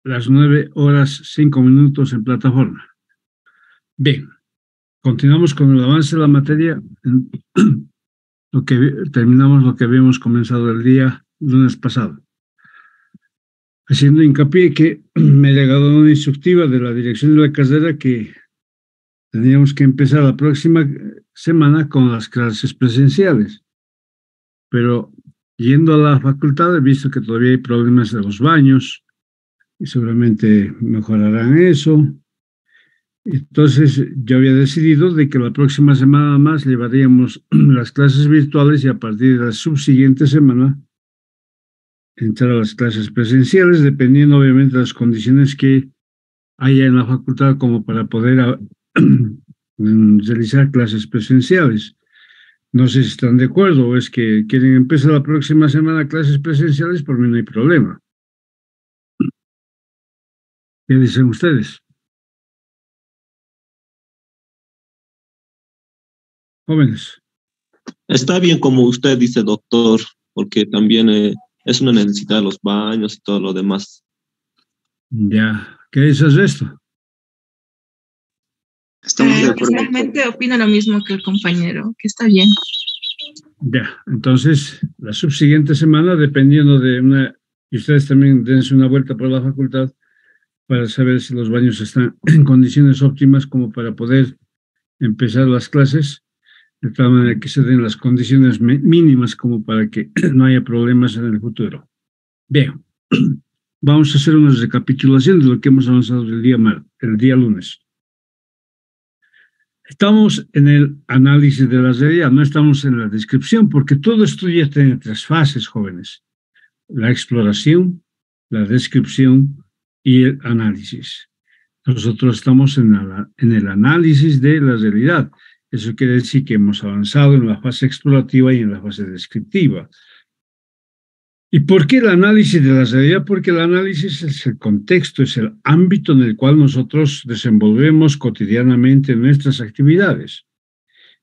las 9:05 en plataforma. Bien, continuamos con el avance de la materia. Terminamos lo que habíamos comenzado el día lunes pasado, haciendo hincapié que me ha llegado una instructiva de la dirección de la carrera que teníamos que empezar la próxima semana con las clases presenciales, pero yendo a la facultad he visto que todavía hay problemas de los baños y seguramente mejorarán eso. Entonces yo había decidido de que la próxima semana más llevaríamos las clases virtuales y a partir de la subsiguiente semana entrar a las clases presenciales, dependiendo obviamente de las condiciones que haya en la facultad como para poder realizar clases presenciales. No sé si están de acuerdo o es que quieren empezar la próxima semana clases presenciales, por mí no hay problema. ¿Qué dicen ustedes? Jóvenes. Está bien como usted dice, doctor, porque también es una necesidad de los baños y todo lo demás. Ya, ¿qué dices de esto? Estamos de acuerdo. Personalmente opino lo mismo que el compañero, que está bien. Ya, entonces, la subsiguiente semana, dependiendo de una... Y ustedes también dense una vuelta por la facultad para saber si los baños están en condiciones óptimas como para poder empezar las clases, de tal manera que se den las condiciones mínimas como para que no haya problemas en el futuro. Bien, vamos a hacer una recapitulación de lo que hemos avanzado el día lunes. Estamos en el análisis de la realidad, no estamos en la descripción, porque todo esto ya tiene tres fases, jóvenes. La exploración, la descripción y el análisis. Nosotros estamos en el análisis de la realidad. Eso quiere decir que hemos avanzado en la fase explorativa y en la fase descriptiva. ¿Y por qué el análisis de la realidad? Porque el análisis es el contexto, es el ámbito en el cual nosotros desenvolvemos cotidianamente nuestras actividades.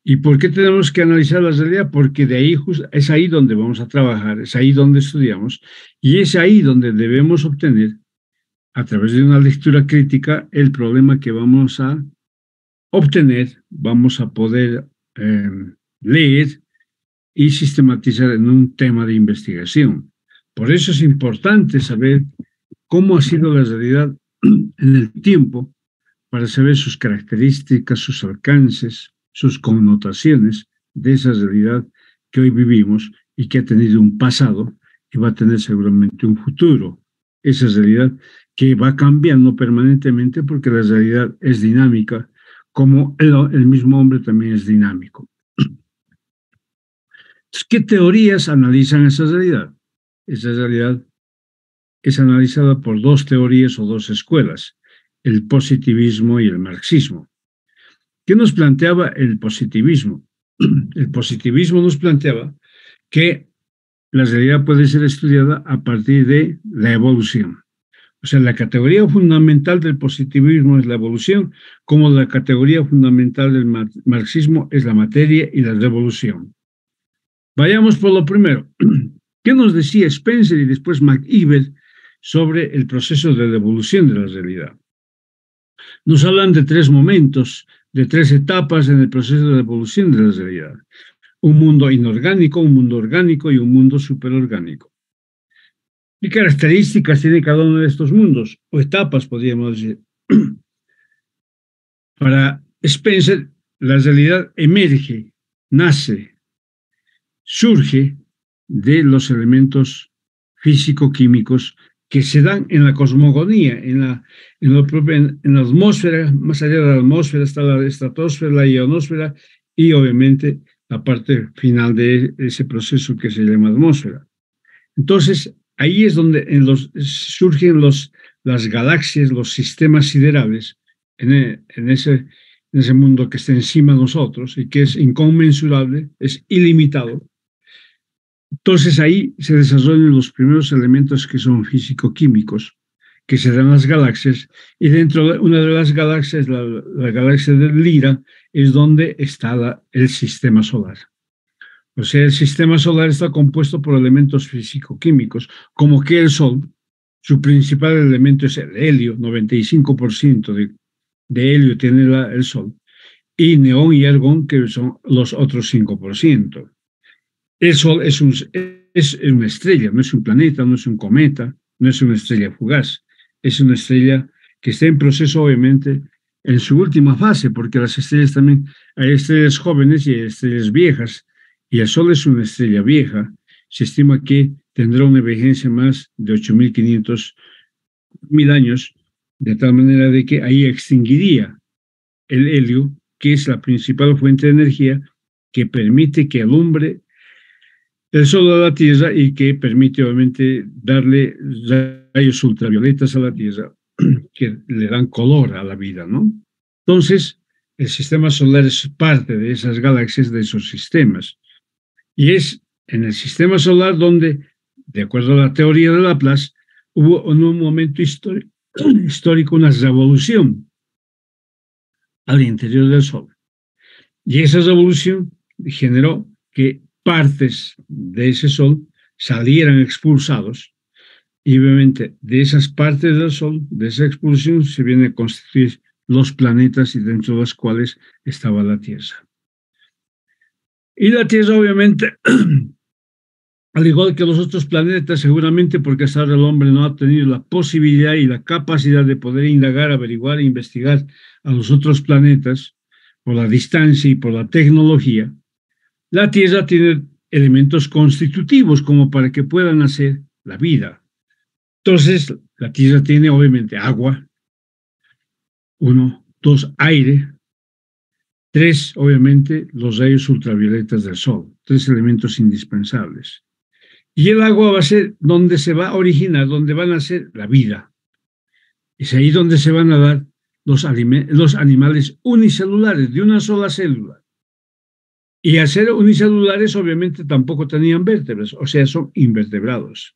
¿Y por qué tenemos que analizar la realidad? Porque de ahí es ahí donde vamos a trabajar, es ahí donde estudiamos y es ahí donde debemos obtener, a través de una lectura crítica, el problema que vamos a obtener, vamos a poder leer y sistematizar en un tema de investigación. Por eso es importante saber cómo ha sido la realidad en el tiempo para saber sus características, sus alcances, sus connotaciones de esa realidad que hoy vivimos y que ha tenido un pasado y va a tener seguramente un futuro. Esa realidad que va cambiando permanentemente porque la realidad es dinámica, como el mismo hombre también es dinámico. Entonces, ¿qué teorías analizan esa realidad? Esa realidad es analizada por dos teorías o dos escuelas, el positivismo y el marxismo. ¿Qué nos planteaba el positivismo? El positivismo nos planteaba que la realidad puede ser estudiada a partir de la evolución. O sea, la categoría fundamental del positivismo es la evolución, como la categoría fundamental del marxismo es la materia y la revolución. Vayamos por lo primero. ¿Qué nos decía Spencer y después McIver sobre el proceso de devolución de la realidad? Nos hablan de tres momentos, de tres etapas en el proceso de devolución de la realidad. Un mundo inorgánico, un mundo orgánico y un mundo superorgánico. ¿Qué características tiene cada uno de estos mundos? O etapas, podríamos decir. Para Spencer, la realidad emerge, nace, surge de los elementos físico-químicos que se dan en la cosmogonía, en la atmósfera. Más allá de la atmósfera está la estratosfera, la ionosfera y obviamente la parte final de ese proceso que se llama atmósfera. Entonces, ahí es donde surgen las galaxias, los sistemas siderales, en ese mundo que está encima de nosotros y que es inconmensurable, es ilimitado. Entonces ahí se desarrollan los primeros elementos que son físico-químicos, que se dan las galaxias, y dentro de una de las galaxias, la galaxia de Lira, es donde está el sistema solar. O sea, el sistema solar está compuesto por elementos físico-químicos, como que el Sol Su principal elemento es el helio, 95% de helio tiene el Sol, y neón y argón, que son los otros 5%. El Sol es una estrella, no es un planeta, no es un cometa, no es una estrella fugaz, es una estrella que está en proceso, obviamente, en su última fase, porque las estrellas también, hay estrellas jóvenes y hay estrellas viejas, y el Sol es una estrella vieja. Se estima que tendrá una vigencia más de 8.500.000 años, de tal manera de que ahí extinguiría el helio, que es la principal fuente de energía que permite que alumbre el Sol a la Tierra y que permite obviamente darle rayos ultravioletas a la Tierra que le dan color a la vida, ¿no? Entonces, el sistema solar es parte de esas galaxias, de esos sistemas. Y es en el sistema solar donde, de acuerdo a la teoría de Laplace, hubo en un momento histórico una revolución al interior del Sol. Y esa revolución generó que partes de ese Sol salieran expulsados, y obviamente de esas partes del Sol, de esa expulsión, se vienen a constituir los planetas, y dentro de los cuales estaba la Tierra. Y la Tierra, obviamente, al igual que los otros planetas, seguramente porque hasta ahora el hombre no ha tenido la posibilidad y la capacidad de poder indagar, averiguar e investigar a los otros planetas, por la distancia y por la tecnología, la Tierra tiene elementos constitutivos como para que puedan nacer la vida. Entonces, la Tierra tiene obviamente agua, 1, 2, aire, 3, obviamente, los rayos ultravioletas del Sol, 3 elementos indispensables. Y el agua va a ser donde se va a originar, donde va a nacer la vida. Es ahí donde se van a dar los animales unicelulares, de una sola célula. Y al ser unicelulares, obviamente, tampoco tenían vértebras, o sea, son invertebrados.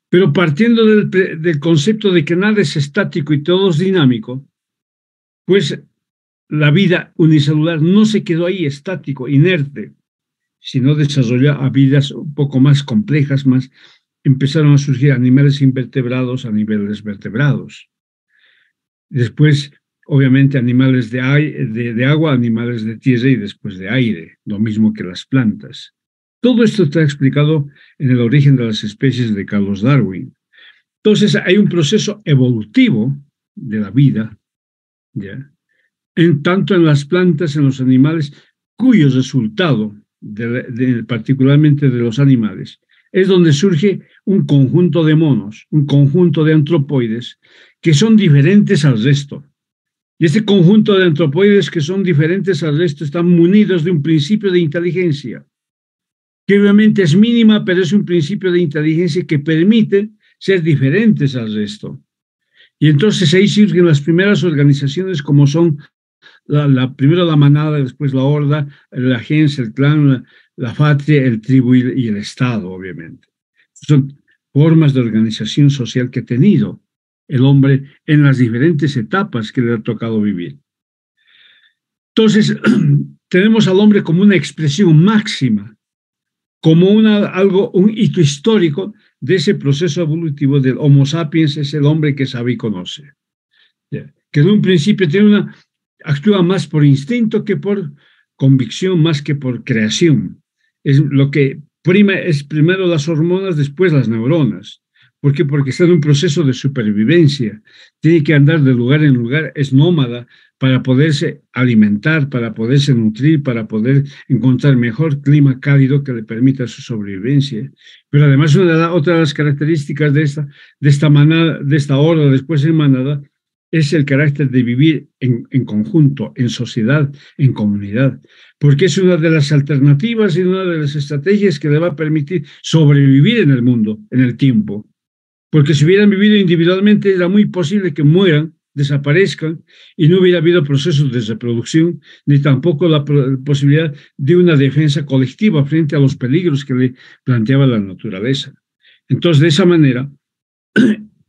Pero partiendo del concepto de que nada es estático y todo es dinámico, pues la vida unicelular no se quedó ahí estático, inerte, sino desarrolló a vidas un poco más complejas, empezaron a surgir animales invertebrados a niveles vertebrados. Después, obviamente, animales de agua, animales de tierra y después de aire, lo mismo que las plantas. Todo esto está explicado en El origen de las especies de Carlos Darwin. Entonces, hay un proceso evolutivo de la vida, ¿ya? Tanto en las plantas, en los animales, cuyo resultado, particularmente de los animales, es donde surge un conjunto de monos, un conjunto de antropoides que son diferentes al resto. Y este conjunto de antropoides que son diferentes al resto están munidos de un principio de inteligencia, que obviamente es mínima, pero es un principio de inteligencia que permite ser diferentes al resto. Y entonces ahí surgen las primeras organizaciones, como son primero la manada, después la horda, la gens, el clan, la patria, el tribu y el Estado, obviamente. Son formas de organización social que ha tenido el hombre en las diferentes etapas que le ha tocado vivir. Entonces, tenemos al hombre como una expresión máxima, como un hito histórico de ese proceso evolutivo del Homo sapiens, es el hombre que sabe y conoce. Que en un principio actúa más por instinto que por convicción, más que por creación. Es lo que prima es primero las hormonas, después las neuronas. ¿Por qué? Porque está en un proceso de supervivencia. Tiene que andar de lugar en lugar, es nómada para poderse alimentar, para poderse nutrir, para poder encontrar mejor clima cálido que le permita su sobrevivencia. Pero además otra de las características de esta manada, de esta horda, después en manada, es el carácter de vivir en conjunto, en sociedad, en comunidad, porque es una de las alternativas y una de las estrategias que le va a permitir sobrevivir en el mundo, en el tiempo. Porque si hubieran vivido individualmente era muy posible que mueran, desaparezcan y no hubiera habido procesos de reproducción, ni tampoco la posibilidad de una defensa colectiva frente a los peligros que le planteaba la naturaleza. Entonces, de esa manera,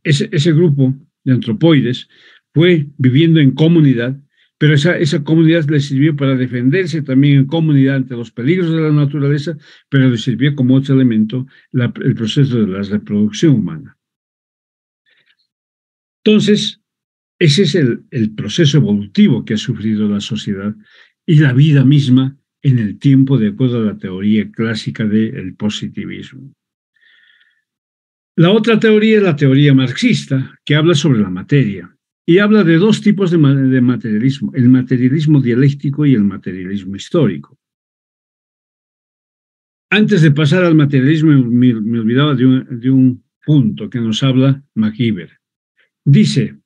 ese grupo de antropoides fue viviendo en comunidad, pero esa comunidad le sirvió para defenderse también en comunidad ante los peligros de la naturaleza, pero le sirvió como otro elemento el proceso de la reproducción humana. Entonces, ese es el proceso evolutivo que ha sufrido la sociedad y la vida misma en el tiempo, de acuerdo a la teoría clásica del positivismo. La otra teoría es la teoría marxista, que habla sobre la materia y habla de dos tipos de materialismo, el materialismo dialéctico y el materialismo histórico. Antes de pasar al materialismo, me olvidaba de un punto que nos habla MacIver. Dice,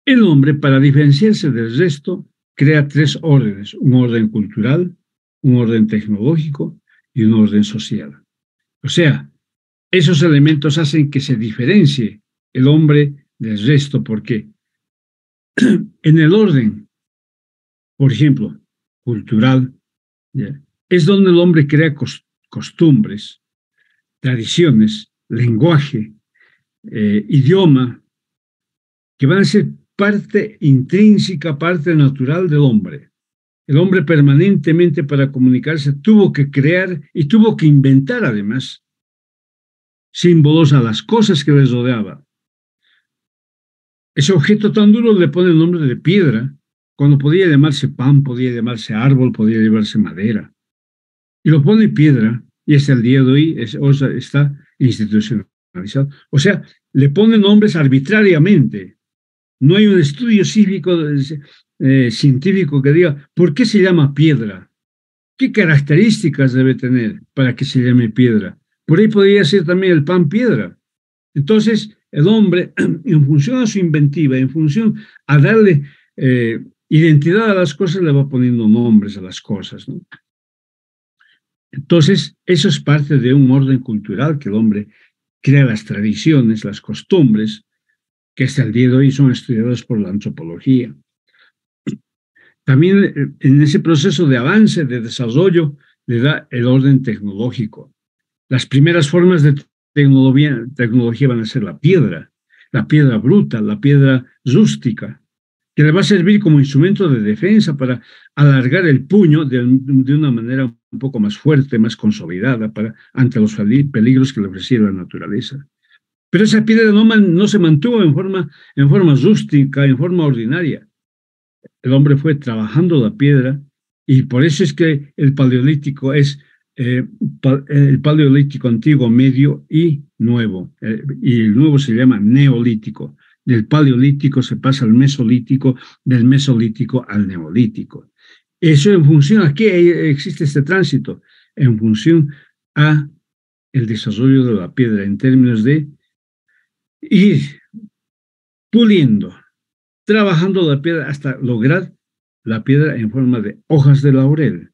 el hombre, para diferenciarse del resto, crea tres órdenes, un orden cultural, un orden tecnológico y un orden social. O sea, esos elementos hacen que se diferencie el hombre del resto, porque en el orden, por ejemplo, cultural, ¿ya?, es donde el hombre crea costumbres, tradiciones, lenguaje, idioma, que van a ser parte intrínseca, parte natural del hombre. El hombre permanentemente, para comunicarse, tuvo que crear y tuvo que inventar además símbolos a las cosas que les rodeaba. Ese objeto tan duro le pone el nombre de piedra, cuando podía llamarse pan, podía llamarse árbol, podía llamarse madera. Y lo pone piedra, y hasta el día de hoy está institucionalizado. O sea, le pone nombres arbitrariamente. No hay un estudio científico que diga por qué se llama piedra, qué características debe tener para que se llame piedra. Por ahí podría ser también el pan piedra. Entonces, el hombre, en función a su inventiva, en función a darle identidad a las cosas, le va poniendo nombres a las cosas, ¿no? Entonces, eso es parte de un orden cultural, que el hombre crea las tradiciones, las costumbres, que hasta el día de hoy son estudiadas por la antropología. También en ese proceso de avance, de desarrollo, le da el orden tecnológico. Las primeras formas de tecnología van a ser la piedra bruta, la piedra rústica, que le va a servir como instrumento de defensa para alargar el puño de una manera un poco más fuerte, más consolidada, ante los peligros que le ofrecía la naturaleza. Pero esa piedra no se mantuvo en forma rústica, en forma ordinaria. El hombre fue trabajando la piedra, y por eso es que el paleolítico es el paleolítico antiguo, medio y nuevo. Y el nuevo se llama neolítico. Del paleolítico se pasa al mesolítico, del mesolítico al neolítico. Eso en función a qué existe este tránsito, en función a el desarrollo de la piedra, en términos de ir puliendo, trabajando la piedra hasta lograr la piedra en forma de hojas de laurel,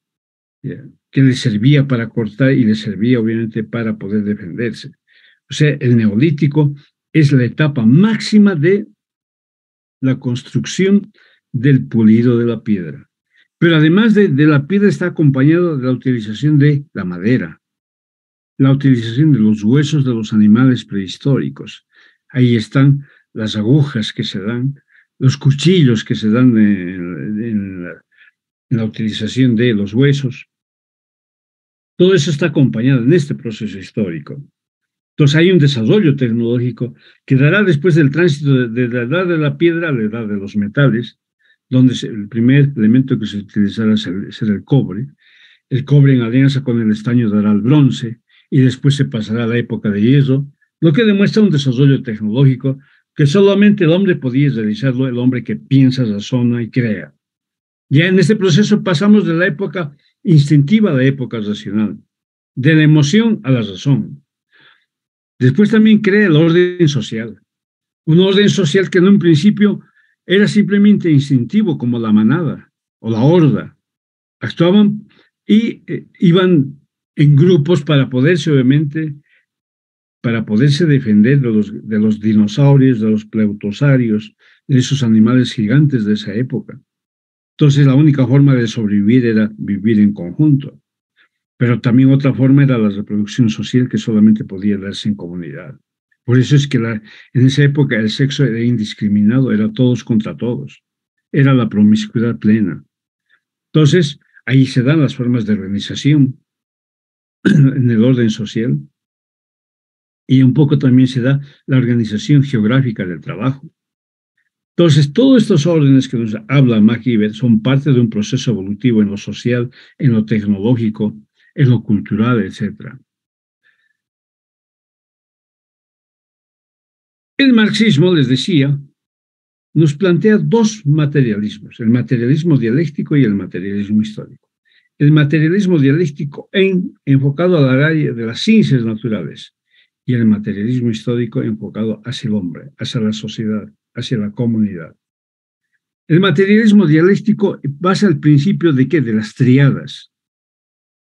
¿ya?, que le servía para cortar y le servía obviamente para poder defenderse. O sea, el neolítico es la etapa máxima de la construcción del pulido de la piedra. Pero además de la piedra, está acompañado de la utilización de la madera, la utilización de los huesos de los animales prehistóricos. Ahí están las agujas que se dan, los cuchillos que se dan en la utilización de los huesos. Todo eso está acompañado en este proceso histórico. Entonces hay un desarrollo tecnológico que dará, después del tránsito de la edad de la piedra a la edad de los metales, donde el primer elemento que se utilizará será el cobre. El cobre, en alianza con el estaño, dará el bronce, y después se pasará a la época de hierro, lo que demuestra un desarrollo tecnológico que solamente el hombre podía realizarlo, el hombre que piensa, razona y crea. Ya en este proceso pasamos de la época instintiva a la época racional, de la emoción a la razón. Después también crea el orden social, un orden social que en un principio era simplemente instintivo, como la manada o la horda. Actuaban y iban en grupos para poderse, obviamente, para poderse defender de los dinosaurios, de los pleutosarios, de esos animales gigantes de esa época. Entonces, la única forma de sobrevivir era vivir en conjunto. Pero también otra forma era la reproducción social, que solamente podía darse en comunidad. Por eso es que en esa época el sexo era indiscriminado, era todos contra todos. Era la promiscuidad plena. Entonces, ahí se dan las formas de organización en el orden social. y un poco también se da la organización geográfica del trabajo. Entonces, todos estos órdenes que nos habla McKeever son parte de un proceso evolutivo en lo social, en lo tecnológico, en lo cultural, etc. El marxismo, les decía, nos plantea dos materialismos, el materialismo dialéctico y el materialismo histórico. El materialismo dialéctico enfocado al área de las ciencias naturales y el materialismo histórico enfocado hacia el hombre, hacia la sociedad, hacia la comunidad. El materialismo dialéctico basa el principio de ¿qué? De las triadas.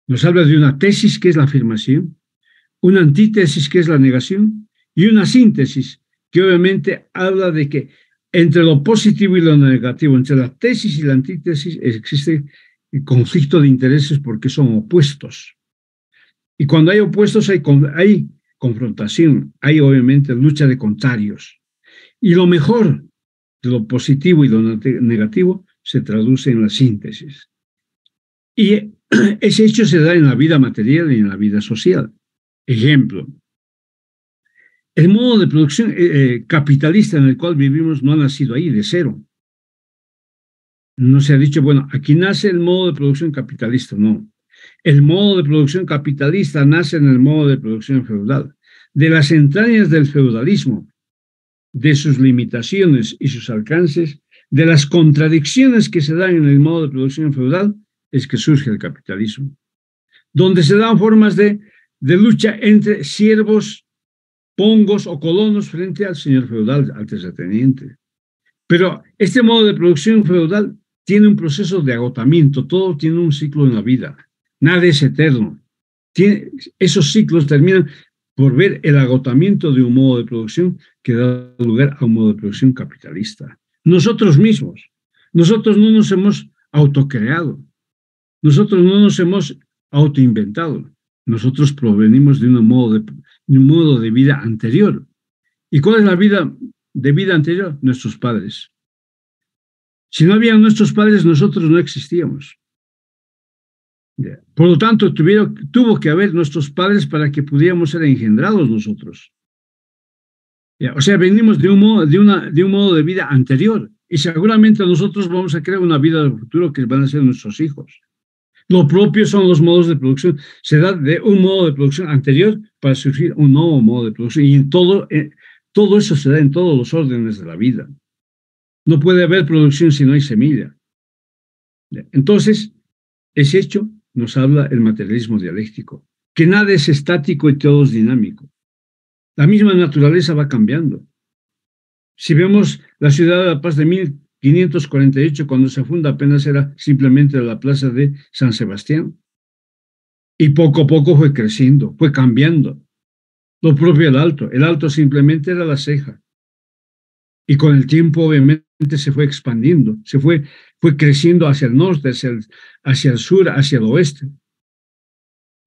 Nos habla de una tesis que es la afirmación, una antítesis que es la negación y una síntesis que obviamente habla de que entre lo positivo y lo negativo, entre la tesis y la antítesis existe el conflicto de intereses porque son opuestos. Y cuando hay opuestos hay confrontación, hay obviamente lucha de contrarios. Y lo mejor de lo positivo y lo negativo se traduce en la síntesis. Y ese hecho se da en la vida material y en la vida social. Ejemplo, el modo de producción capitalista en el cual vivimos no ha nacido ahí, de cero. No se ha dicho, bueno, aquí nace el modo de producción capitalista, no. El modo de producción capitalista nace en el modo de producción feudal. De las entrañas del feudalismo, de sus limitaciones y sus alcances, de las contradicciones que se dan en el modo de producción feudal, es que surge el capitalismo, donde se dan formas de lucha entre siervos, pongos o colonos frente al señor feudal, al terrateniente. Pero este modo de producción feudal tiene un proceso de agotamiento, todo tiene un ciclo en la vida, nada es eterno. Esos ciclos terminan por ver el agotamiento de un modo de producción que da lugar a un modo de producción capitalista. Nosotros mismos, nosotros no nos hemos autocreado, nosotros no nos hemos autoinventado, nosotros provenimos de un modo de vida anterior. ¿Y cuál es la vida de vida anterior? Nuestros padres. Si no habían nuestros padres, nosotros no existíamos. Por lo tanto, tuvo que haber nuestros padres para que pudiéramos ser engendrados nosotros. O sea, venimos de un modo de vida anterior y seguramente nosotros vamos a crear una vida del futuro que van a ser nuestros hijos. Lo propio son los modos de producción. Se da de un modo de producción anterior para surgir un nuevo modo de producción y todo eso se da en todos los órdenes de la vida. No puede haber producción si no hay semilla. Entonces, ese hecho nos habla el materialismo dialéctico, que nada es estático y todo es dinámico. La misma naturaleza va cambiando. Si vemos la ciudad de La Paz de 1548, cuando se funda, apenas era simplemente la plaza de San Sebastián. Y poco a poco fue creciendo, fue cambiando. Lo propio el alto simplemente era la ceja. Y con el tiempo, obviamente, se fue expandiendo, fue creciendo hacia el norte, hacia el sur, hacia el oeste.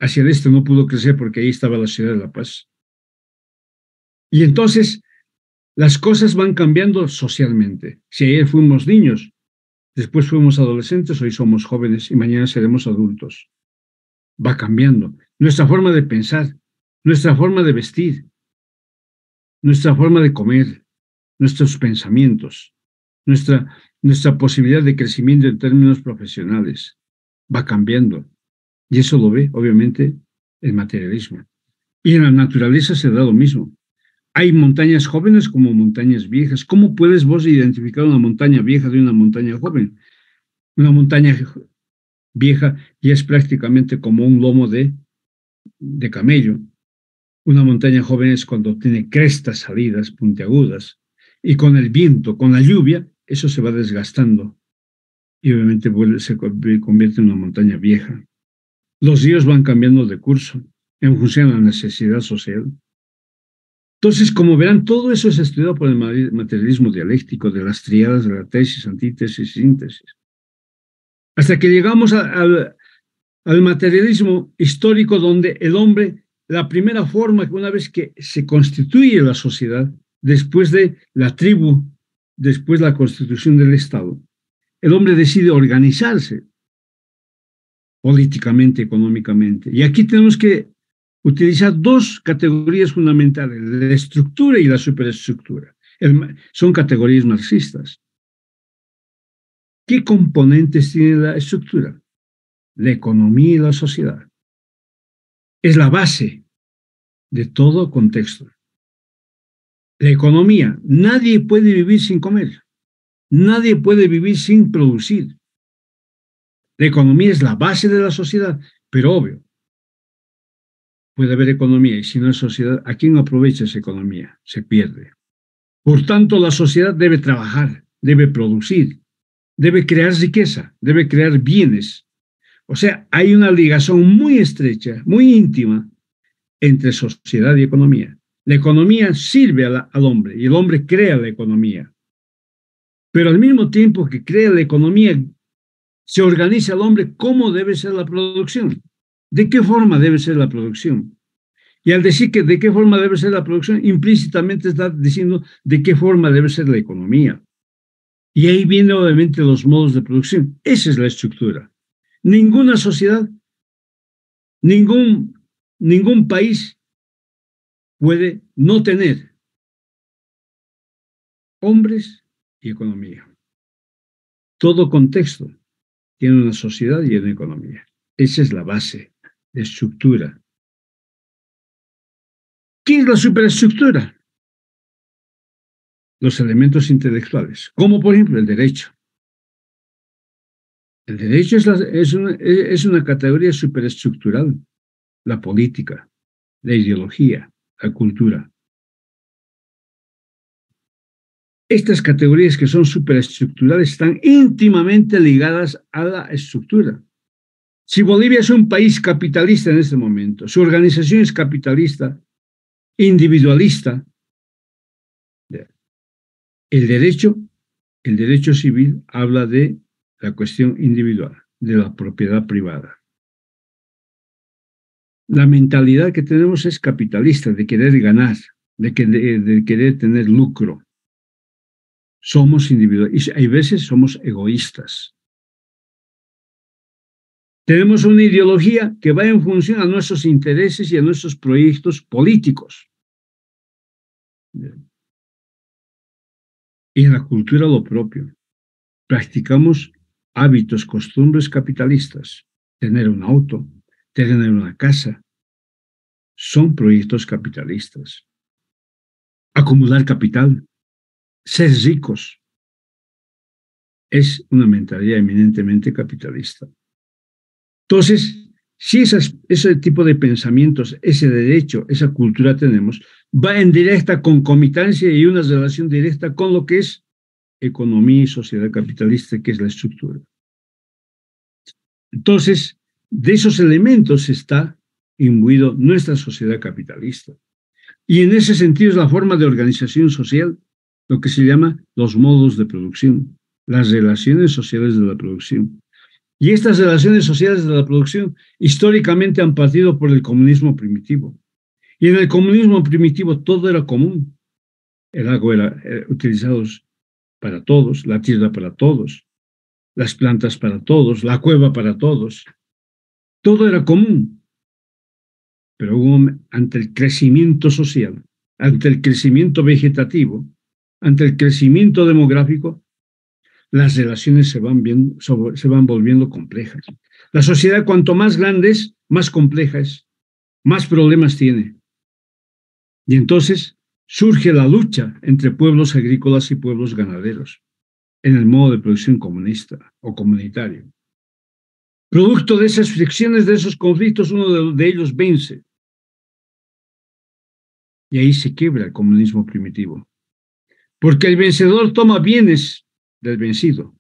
Hacia el este no pudo crecer porque ahí estaba la ciudad de La Paz. Y entonces, las cosas van cambiando socialmente. Si ayer fuimos niños, después fuimos adolescentes, hoy somos jóvenes y mañana seremos adultos. Va cambiando. Nuestra forma de pensar, nuestra forma de vestir, nuestra forma de comer, nuestros pensamientos, nuestra posibilidad de crecimiento en términos profesionales va cambiando. Y eso lo ve, obviamente, el materialismo. Y en la naturaleza se da lo mismo. Hay montañas jóvenes como montañas viejas. ¿Cómo puedes vos identificar una montaña vieja de una montaña joven? Una montaña vieja ya es prácticamente como un lomo de camello. Una montaña joven es cuando tiene crestas, salidas, puntiagudas. Y con el viento, con la lluvia, eso se va desgastando. Y obviamente se convierte en una montaña vieja. Los ríos van cambiando de curso en función de la necesidad social. Entonces, como verán, todo eso es estudiado por el materialismo dialéctico, de las triadas de la tesis, antítesis, síntesis. Hasta que llegamos al materialismo histórico, donde el hombre, la primera forma, una vez que se constituye la sociedad, después de la tribu, después de la constitución del Estado, el hombre decide organizarse políticamente, económicamente. Y aquí tenemos que utiliza dos categorías fundamentales, la estructura y la superestructura. Son categorías marxistas. ¿Qué componentes tiene la estructura? La economía y la sociedad. Es la base de todo contexto. La economía, nadie puede vivir sin comer, nadie puede vivir sin producir. La economía es la base de la sociedad, pero obvio, puede haber economía y si no hay sociedad, ¿a quién aprovecha esa economía? Se pierde. Por tanto, la sociedad debe trabajar, debe producir, debe crear riqueza, debe crear bienes. O sea, hay una ligación muy estrecha, muy íntima entre sociedad y economía. La economía sirve al hombre y el hombre crea la economía. Pero al mismo tiempo que crea la economía, se organiza el hombre cómo debe ser la producción, de qué forma debe ser la producción. Y al decir que de qué forma debe ser la producción, implícitamente está diciendo de qué forma debe ser la economía. Y ahí vienen obviamente los modos de producción. Esa es la estructura. Ninguna sociedad, ningún país puede no tener hombres y economía. Todo contexto tiene una sociedad y una economía. Esa es la base de estructura. ¿Qué es la superestructura? Los elementos intelectuales, como por ejemplo el derecho. El derecho es una categoría superestructural. La política, la ideología, la cultura. Estas categorías que son superestructurales están íntimamente ligadas a la estructura. Si Bolivia es un país capitalista en este momento, su organización es capitalista, individualista, el derecho civil habla de la cuestión individual, de la propiedad privada. La mentalidad que tenemos es capitalista, de querer ganar, de querer tener lucro. Somos individuales, y hay veces somos egoístas. Tenemos una ideología que va en función a nuestros intereses y a nuestros proyectos políticos. Y en la cultura lo propio. Practicamos hábitos, costumbres capitalistas. Tener un auto, tener una casa, son proyectos capitalistas. Acumular capital, ser ricos, es una mentalidad eminentemente capitalista. Entonces, si ese tipo de pensamientos, ese derecho, esa cultura tenemos, va en directa concomitancia y una relación directa con lo que es economía y sociedad capitalista, que es la estructura. Entonces, de esos elementos está imbuido nuestra sociedad capitalista. Y en ese sentido es la forma de organización social, lo que se llama los modos de producción, las relaciones sociales de la producción. Y estas relaciones sociales de la producción históricamente han partido por el comunismo primitivo. Y en el comunismo primitivo todo era común. El agua era utilizado para todos, la tierra para todos, las plantas para todos, la cueva para todos. Todo era común. Pero ante el crecimiento social, ante el crecimiento vegetativo, ante el crecimiento demográfico, las relaciones se van volviendo complejas. La sociedad, cuanto más grande es, más compleja es, más problemas tiene. Y entonces surge la lucha entre pueblos agrícolas y pueblos ganaderos en el modo de producción comunista o comunitario. Producto de esas fricciones, de esos conflictos, uno de ellos vence. Y ahí se quiebra el comunismo primitivo. Porque el vencedor toma bienes del vencido.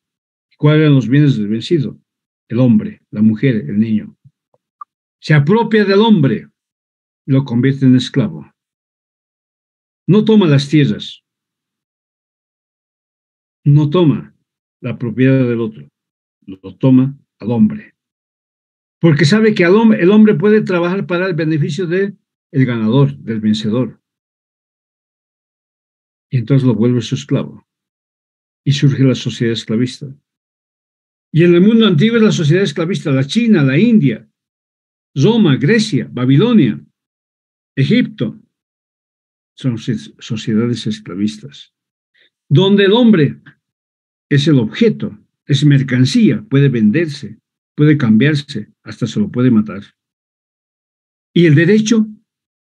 ¿Cuáles eran los bienes del vencido? El hombre, la mujer, el niño. Se apropia del hombre y lo convierte en esclavo. No toma las tierras. No toma la propiedad del otro. Lo toma al hombre. Porque sabe que el hombre puede trabajar para el beneficio del ganador, del vencedor. Y entonces lo vuelve su esclavo. Y surge la sociedad esclavista. Y en el mundo antiguo es la sociedad esclavista, la China, la India, Roma, Grecia, Babilonia. Egipto son sociedades esclavistas, donde el hombre es el objeto, es mercancía, puede venderse, puede cambiarse, hasta se lo puede matar. Y el derecho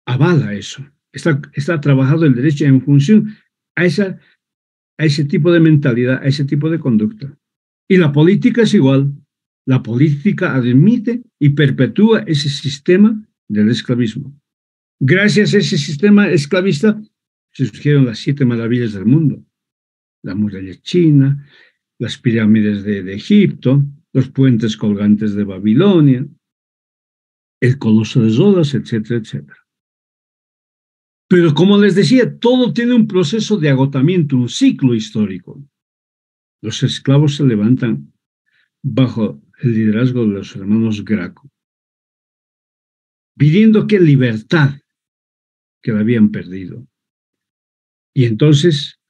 avala eso. Está trabajado el derecho en función a ese tipo de mentalidad, a ese tipo de conducta. Y la política es igual. La política admite y perpetúa ese sistema del esclavismo. Gracias a ese sistema esclavista surgieron las 7 maravillas del mundo. La muralla china, las pirámides de Egipto, los puentes colgantes de Babilonia, el coloso de Rodas, etcétera, etcétera. Pero como les decía, todo tiene un proceso de agotamiento, un ciclo histórico. Los esclavos se levantan bajo el liderazgo de los hermanos Graco, pidiendo que libertad, que la habían perdido. Y entonces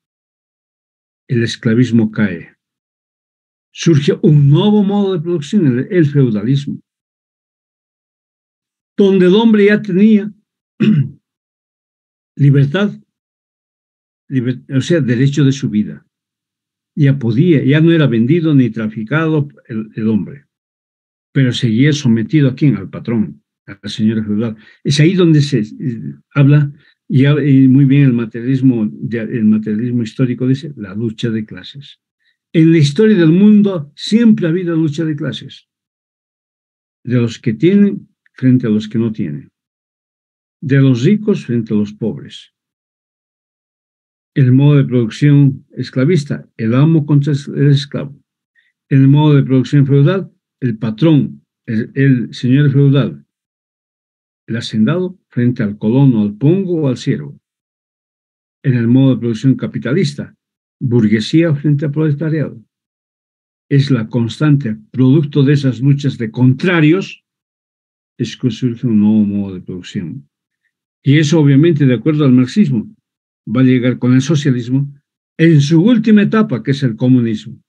el esclavismo cae. Surge un nuevo modo de producción, el feudalismo, donde el hombre ya tenía libertad, o sea, derecho de su vida. Ya podía, ya no era vendido ni traficado el hombre, pero seguía sometido a quién, al patrón, al señor feudal. Es ahí donde se habla, y muy bien el materialismo histórico dice, la lucha de clases. En la historia del mundo siempre ha habido lucha de clases, de los que tienen frente a los que no tienen, de los ricos frente a los pobres. El modo de producción esclavista, el amo contra el esclavo. En el modo de producción feudal, el patrón, el señor feudal, el hacendado frente al colono, al pongo o al siervo. En el modo de producción capitalista, burguesía frente al proletariado. Es la constante, producto de esas luchas de contrarios, es que surge un nuevo modo de producción. Y eso, obviamente, de acuerdo al marxismo, va a llegar con el socialismo en su última etapa, que es el comunismo.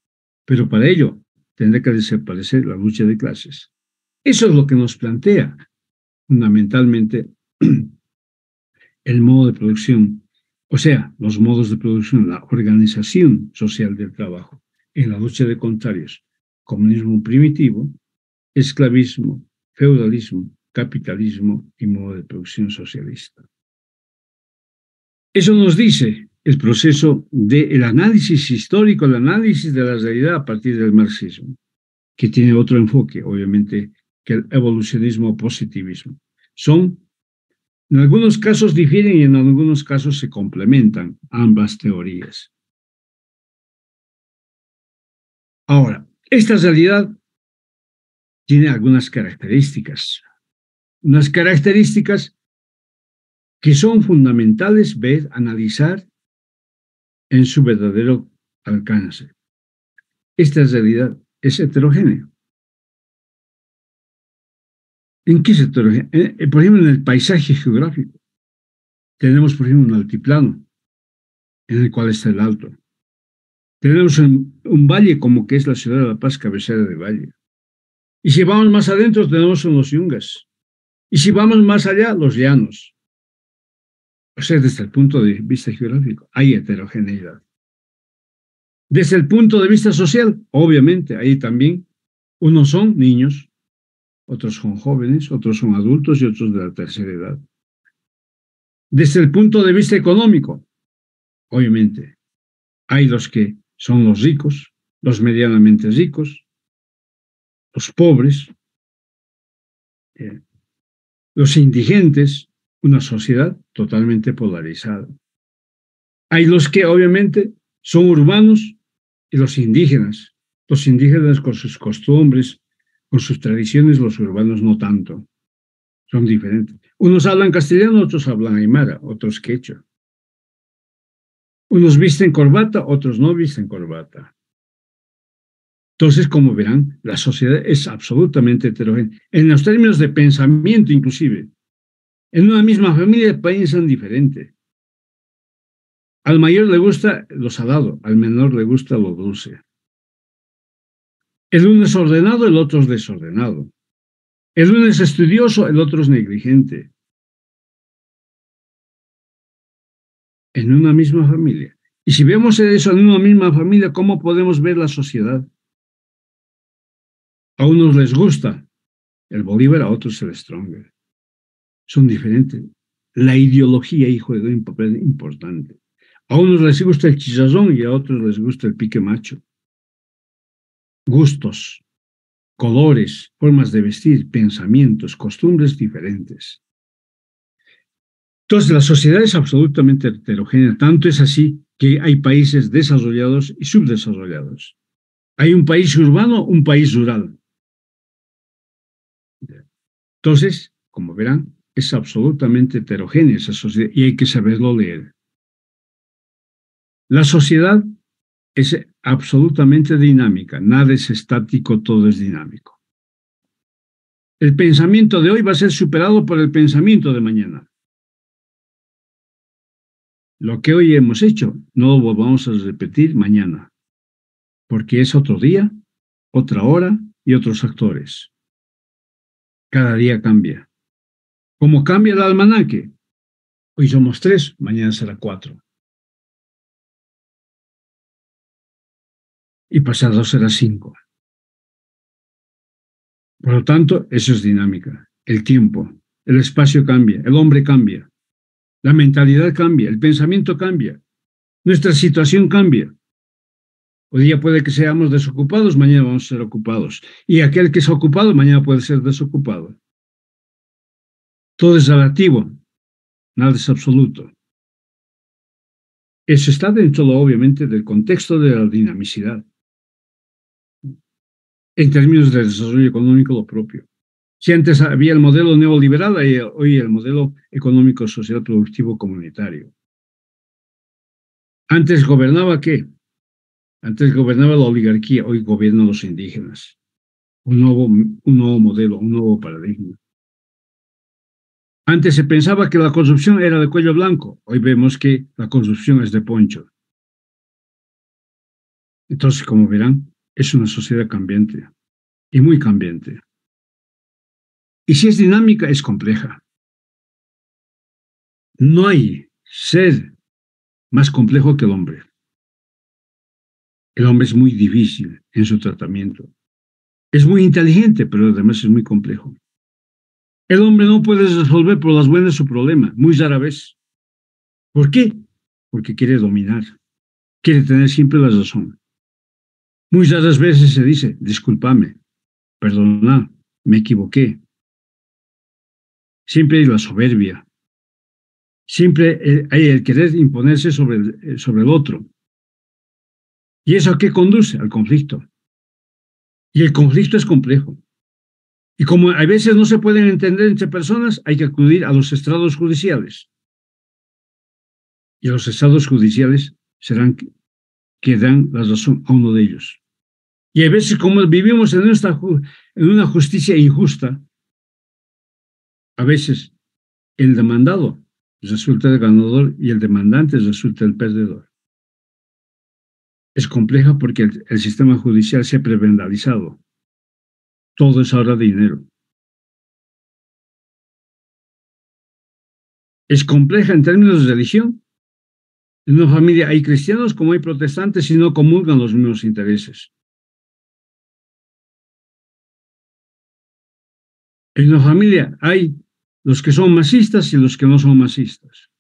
Pero para ello tendrá que desaparecer la lucha de clases. Eso es lo que nos plantea fundamentalmente el modo de producción, o sea, los modos de producción, la organización social del trabajo en la lucha de contrarios, comunismo primitivo, esclavismo, feudalismo, capitalismo y modo de producción socialista. Eso nos dice el proceso del análisis histórico, el análisis de la realidad a partir del marxismo, que tiene otro enfoque, obviamente, que el evolucionismo o positivismo. En algunos casos difieren y en algunos casos se complementan ambas teorías. Ahora, esta realidad tiene algunas características, unas características que son fundamentales ver, analizar en su verdadero alcance. Esta realidad es heterogénea. ¿En qué es heterogénea? Por ejemplo, en el paisaje geográfico. Tenemos, por ejemplo, un altiplano, en el cual está el alto. Tenemos un valle como que es la ciudad de La Paz, cabecera de valle. Y si vamos más adentro, tenemos los yungas. Y si vamos más allá, los llanos. O sea, desde el punto de vista geográfico, hay heterogeneidad. Desde el punto de vista social, obviamente, ahí también, unos son niños, otros son jóvenes, otros son adultos y otros de la tercera edad. Desde el punto de vista económico, obviamente, hay los que son los ricos, los medianamente ricos, los pobres, los indigentes, una sociedad totalmente polarizada. Hay los que obviamente son urbanos y los indígenas con sus costumbres, con sus tradiciones, los urbanos no tanto, son diferentes. Unos hablan castellano, otros hablan aymara, otros quechua. Unos visten corbata, otros no visten corbata. Entonces, como verán, la sociedad es absolutamente heterogénea. En los términos de pensamiento, inclusive. En una misma familia piensan diferente. Al mayor le gusta lo salado, al menor le gusta lo dulce. El uno es ordenado, el otro es desordenado. El uno es estudioso, el otro es negligente. en una misma familia. Y si vemos eso en una misma familia, ¿cómo podemos ver la sociedad? A unos les gusta el Bolívar, a otros el Stronger. Son diferentes. La ideología ahí juega un papel importante. A unos les gusta el chicharrón y a otros les gusta el pique macho. Gustos, colores, formas de vestir, pensamientos, costumbres diferentes. Entonces, la sociedad es absolutamente heterogénea. Tanto es así que hay países desarrollados y subdesarrollados. Hay un país urbano, un país rural. Entonces, como verán, es absolutamente heterogénea esa sociedad y hay que saberlo leer. La sociedad es absolutamente dinámica, nada es estático, todo es dinámico. El pensamiento de hoy va a ser superado por el pensamiento de mañana. Lo que hoy hemos hecho no lo volvamos a repetir mañana, porque es otro día, otra hora y otros actores. Cada día cambia. Como cambia el almanaque, hoy somos 3, mañana será 4. Y pasado será 5. Por lo tanto, eso es dinámica. El tiempo, el espacio cambia, el hombre cambia, la mentalidad cambia, el pensamiento cambia, nuestra situación cambia. Hoy día puede que seamos desocupados, mañana vamos a ser ocupados. Y aquel que es ocupado, mañana puede ser desocupado. Todo es relativo, nada es absoluto. Eso está dentro, obviamente, del contexto de la dinamicidad. En términos de desarrollo económico, lo propio. Si antes había el modelo neoliberal, hay hoy el modelo económico, social, productivo, comunitario. Antes gobernaba ¿qué? Antes gobernaba la oligarquía, hoy gobiernan los indígenas. Un nuevo modelo, un nuevo paradigma. Antes se pensaba que la corrupción era de cuello blanco, hoy vemos que la corrupción es de poncho. Entonces, como verán, es una sociedad cambiante y muy cambiante. Y si es dinámica, es compleja. No hay ser más complejo que el hombre. El hombre es muy difícil en su tratamiento. Es muy inteligente, pero además es muy complejo. El hombre no puede resolver por las buenas su problema, muy rara vez. ¿Por qué? Porque quiere dominar, quiere tener siempre la razón. Muy raras veces se dice, discúlpame, perdona, me equivoqué. Siempre hay la soberbia. Siempre hay el querer imponerse sobre el otro. ¿Y eso a qué conduce? Al conflicto. Y el conflicto es complejo. Y como a veces no se pueden entender entre personas, hay que acudir a los estrados judiciales. Y los estrados judiciales serán que dan la razón a uno de ellos. Y a veces, como vivimos en una justicia injusta, a veces el demandado resulta el ganador y el demandante resulta el perdedor. Es compleja porque el sistema judicial se ha prebendalizado. Todo es ahora dinero. Es compleja en términos de religión. En una familia hay cristianos como hay protestantes y no comulgan los mismos intereses. En una familia hay los que son masistas y los que no son masistas.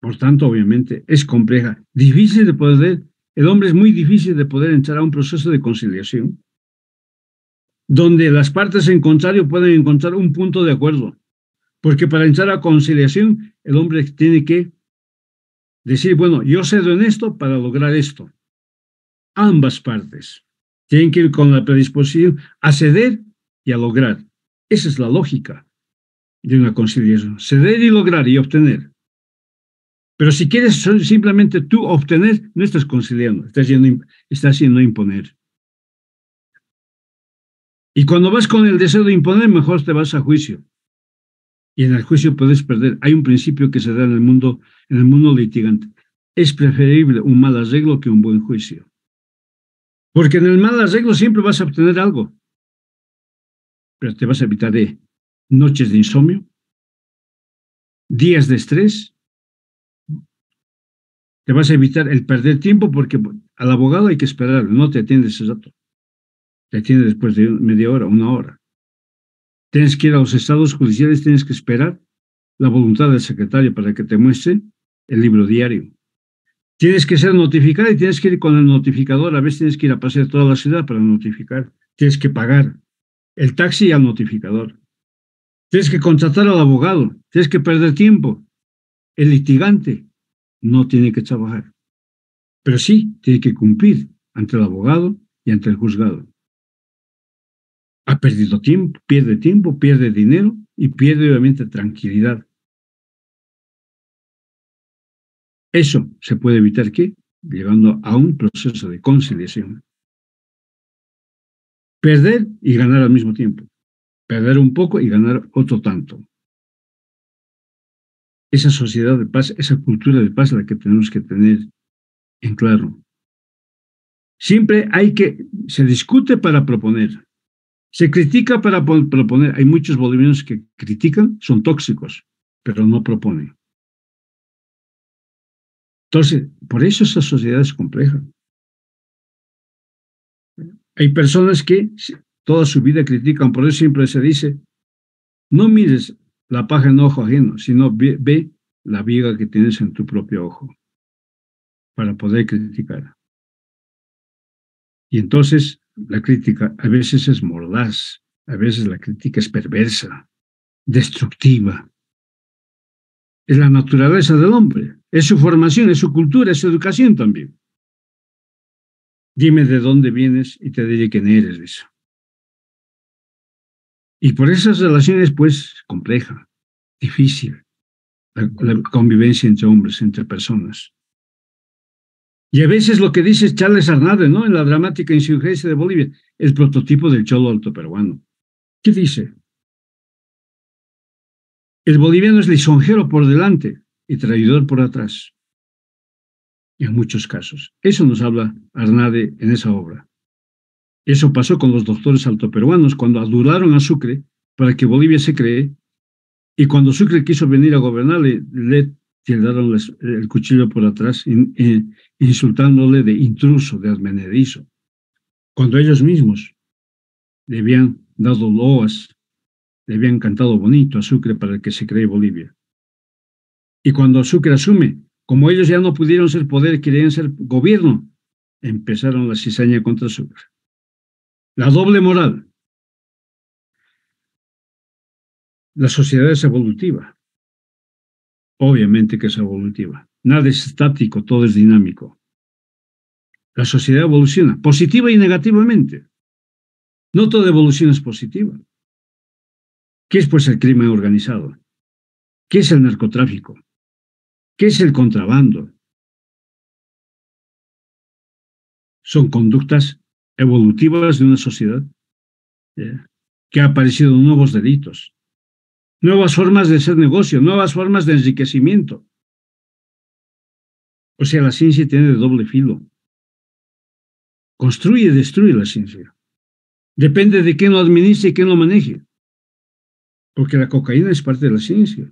Por tanto, obviamente, es compleja, difícil de poder. El hombre es muy difícil de poder entrar a un proceso de conciliación, donde las partes en contrario pueden encontrar un punto de acuerdo. Porque para entrar a conciliación, el hombre tiene que decir, bueno, yo cedo en esto para lograr esto. Ambas partes tienen que ir con la predisposición a ceder y a lograr. Esa es la lógica de una conciliación. Ceder y lograr y obtener. Pero si quieres simplemente tú obtener, no estás conciliando, estás haciendo imponer. Y cuando vas con el deseo de imponer, mejor te vas a juicio. Y en el juicio puedes perder. Hay un principio que se da en el mundo litigante. Es preferible un mal arreglo que un buen juicio. Porque en el mal arreglo siempre vas a obtener algo. Pero te vas a evitar de noches de insomnio, días de estrés, te vas a evitar el perder tiempo porque al abogado hay que esperar, no te atiende ese rato, te atiende después de media hora, una hora. Tienes que ir a los estados judiciales, tienes que esperar la voluntad del secretario para que te muestre el libro diario. Tienes que ser notificado y tienes que ir con el notificador, a veces tienes que ir a pasear toda la ciudad para notificar, tienes que pagar el taxi y al notificador, tienes que contratar al abogado, tienes que perder tiempo. El litigante no tiene que trabajar, pero sí tiene que cumplir ante el abogado y ante el juzgado. Ha perdido tiempo, pierde dinero y pierde obviamente tranquilidad. Eso se puede evitar, ¿qué? Llegando a un proceso de conciliación. Perder y ganar al mismo tiempo. Perder un poco y ganar otro tanto. Esa sociedad de paz, esa cultura de paz es la que tenemos que tener en claro. Siempre se discute para proponer. Se critica para proponer. Hay muchos bolivianos que critican, son tóxicos, pero no proponen. Entonces, por eso esa sociedad es compleja. Hay personas que toda su vida critican, por eso siempre se dice, no mires la paja en ojo ajeno, sino ve la viga que tienes en tu propio ojo para poder criticar. Y entonces la crítica a veces es mordaz, a veces la crítica es perversa, destructiva. Es la naturaleza del hombre, es su formación, es su cultura, es su educación también. Dime de dónde vienes y te diré quién eres eso. Y por esas relaciones, pues, compleja, difícil, la convivencia entre hombres, entre personas. Y a veces lo que dice Charles Arnade, ¿no? En la dramática insurgencia de Bolivia, el prototipo del cholo alto peruano. ¿Qué dice? El boliviano es lisonjero por delante y traidor por atrás. En muchos casos. Eso nos habla Arnade en esa obra. Eso pasó con los doctores altoperuanos cuando adularon a Sucre para que Bolivia se cree, y cuando Sucre quiso venir a gobernar, le tiraron el cuchillo por atrás, insultándole de intruso, de advenedizo, cuando ellos mismos le habían dado loas, le habían cantado bonito a Sucre para que se cree Bolivia. Y cuando Sucre asume, como ellos ya no pudieron ser poder, querían ser gobierno, empezaron la cizaña contra Sucre. La doble moral. La sociedad es evolutiva. Obviamente que es evolutiva. Nada es estático, todo es dinámico. La sociedad evoluciona, positiva y negativamente. No toda evolución es positiva. ¿Qué es pues el crimen organizado? ¿Qué es el narcotráfico? ¿Qué es el contrabando? Son conductas evolutivas de una sociedad que ha aparecido nuevos delitos, nuevas formas de hacer negocio, nuevas formas de enriquecimiento. O sea, la ciencia tiene de doble filo. Construye y destruye la ciencia. Depende de quién lo administre y quién lo maneje. Porque la cocaína es parte de la ciencia.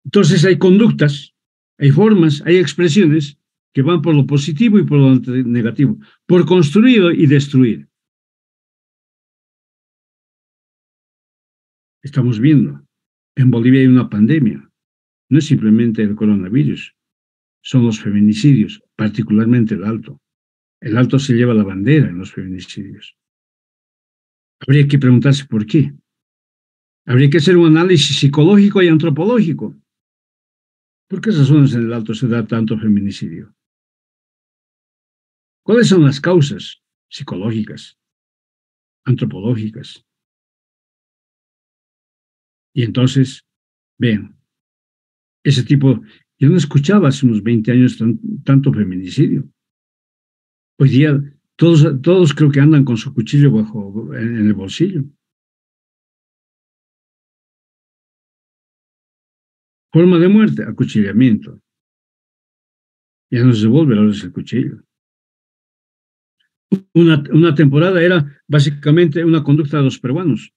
Entonces hay conductas, hay formas, hay expresiones que van por lo positivo y por lo negativo, por construir y destruir. Estamos viendo, en Bolivia hay una pandemia, no es simplemente el coronavirus, son los feminicidios, particularmente el Alto. El Alto se lleva la bandera en los feminicidios. Habría que preguntarse por qué. Habría que hacer un análisis psicológico y antropológico. ¿Por qué razones en el Alto se da tanto feminicidio? ¿Cuáles son las causas psicológicas, antropológicas? Y entonces, vean, ese tipo, yo no escuchaba hace unos 20 años tanto feminicidio. Hoy día todos creo que andan con su cuchillo en el bolsillo. Forma de muerte, acuchillamiento. Ya no se devuelve, ahora es el cuchillo. Una temporada era básicamente una conducta de los peruanos.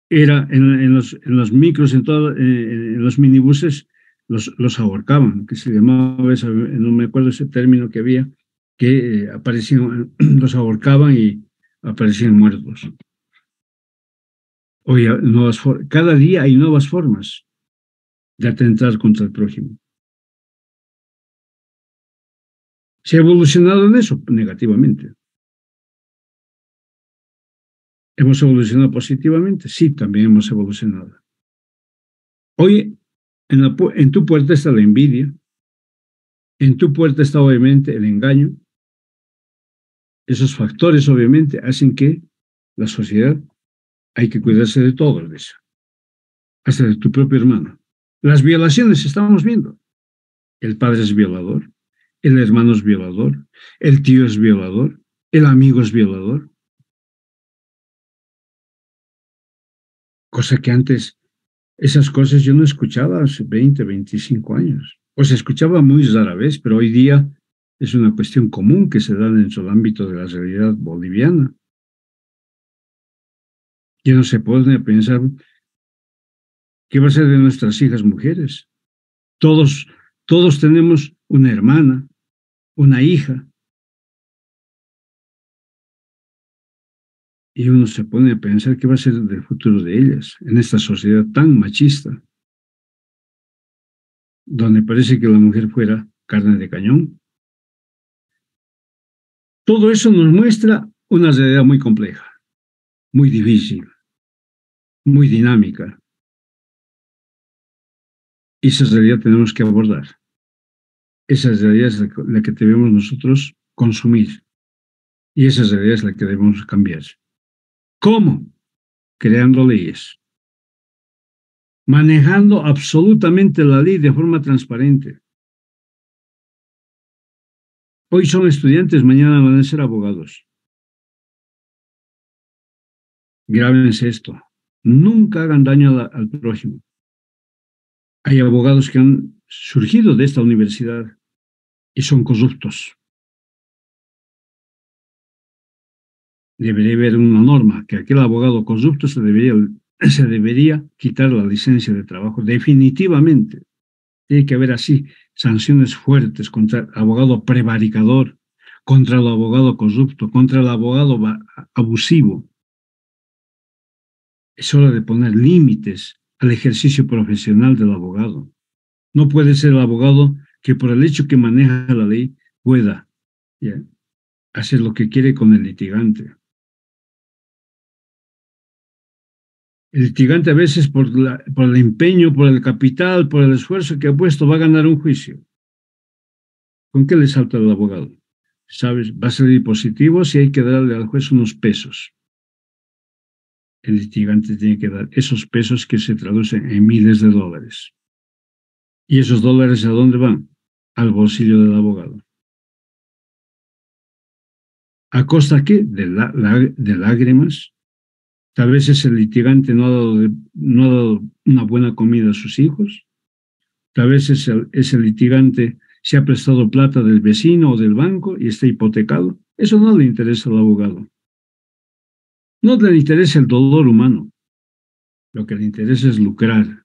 era en los micros, en los minibuses, los ahorcaban, que se llamaba, no me acuerdo ese término que había, que aparecían, los ahorcaban y aparecían muertos. Hoy cada día hay nuevas formas de atentar contra el prójimo. ¿Se ha evolucionado en eso? Negativamente. ¿Hemos evolucionado positivamente? Sí, también hemos evolucionado. Hoy en tu puerta está la envidia, en tu puerta está obviamente el engaño. Esos factores obviamente hacen que la sociedad hay que cuidarse de todo eso, hasta de tu propio hermano. Las violaciones estamos viendo. El padre es violador, el hermano es violador, el tío es violador, el amigo es violador. Cosa que antes, esas cosas yo no escuchaba hace 20, 25 años. O se escuchaba muy rara vez, pero hoy día es una cuestión común que se da dentro del ámbito de la realidad boliviana. Ya no se puede pensar qué va a ser de nuestras hijas mujeres. Todos tenemos una hermana, una hija, y uno se pone a pensar qué va a ser del futuro de ellas en esta sociedad tan machista, donde parece que la mujer fuera carne de cañón. Todo eso nos muestra una realidad muy compleja, muy difícil, muy dinámica. Y esa realidad tenemos que abordar. Esa realidad es la que debemos nosotros consumir. Y esa realidad es la que debemos cambiar. ¿Cómo? Creando leyes. Manejando absolutamente la ley de forma transparente. Hoy son estudiantes, mañana van a ser abogados. Grábense esto. Nunca hagan daño al prójimo. Hay abogados que han surgido de esta universidad y son corruptos. Debería haber una norma que aquel abogado corrupto se debería quitar la licencia de trabajo definitivamente. Tiene que haber así sanciones fuertes contra el abogado prevaricador, contra el abogado corrupto, contra el abogado abusivo. Es hora de poner límites al ejercicio profesional del abogado. No puede ser el abogado que por el hecho que maneja la ley pueda hacer lo que quiere con el litigante. El litigante a veces por el empeño, por el capital, por el esfuerzo que ha puesto va a ganar un juicio. ¿Con qué le salta al abogado? ¿Sabes? Va a salir positivo si hay que darle al juez unos pesos. El litigante tiene que dar esos pesos que se traducen en miles de dólares. ¿Y esos dólares a dónde van? Al bolsillo del abogado. ¿A costa qué? De lágrimas. Tal vez ese litigante no ha dado una buena comida a sus hijos. Tal vez ese litigante se ha prestado plata del vecino o del banco y está hipotecado. Eso no le interesa al abogado. No le interesa el dolor humano. Lo que le interesa es lucrar.